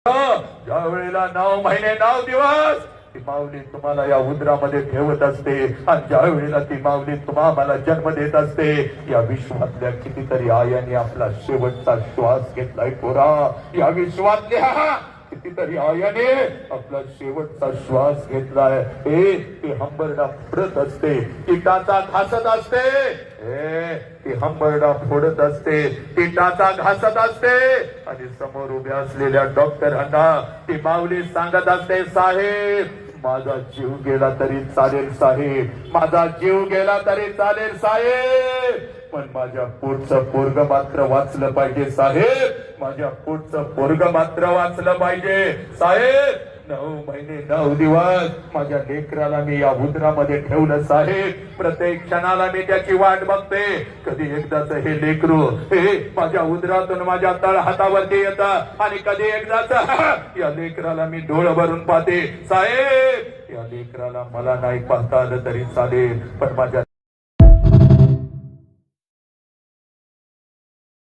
ज्या वेळेला 9 महिने 9 दिवस ती माऊली तुम्हाला या उदरामध्ये ठेवत असते आणि ज्या वेळेला ती माऊली तुम्हाला जन्म देत असते, या विश्वातल्या कितीतरी आयांनी आपला शेवटचा श्वास घेतलाय पोरा. या विश्वातल्या कितीतरी आयाने आपला शेवटचा श्वास घेतलाय. ती हंबरडा फोडत असते, कीटाचा घासत असते. ती हंबरडा फोडत असते, कीटाचा घासत असते आणि समोर उभ्या असलेल्या डॉक्टरांना ती माऊली सांगत असते, साहेब माझा जीव गेला तरी चालेल साहेब, माझा जीव गेला तरी चालेल साहेब, पण माझ्या पोटचं पोरग मात्र वाचलं पाहिजे साहेब, माझ्या पोटचं पोरग मात्र वाचलं पाहिजे साहेब. 9 महिने 9 दिवस माझ्या लेकराला मी या उदरामध्ये ठेवलं साहेब. प्रत्येक क्षणाला मी त्याची वाट बघते, कधी एकदाच हे लेकरू माझ्या उदरातून माझ्या तळ हातावरती येतं आणि कधी एकदाच या लेकराला मी डोळं भरून पाहते साहेब. या लेकराला मला नाही पाहता आलं तरी चालेल, पण माझ्या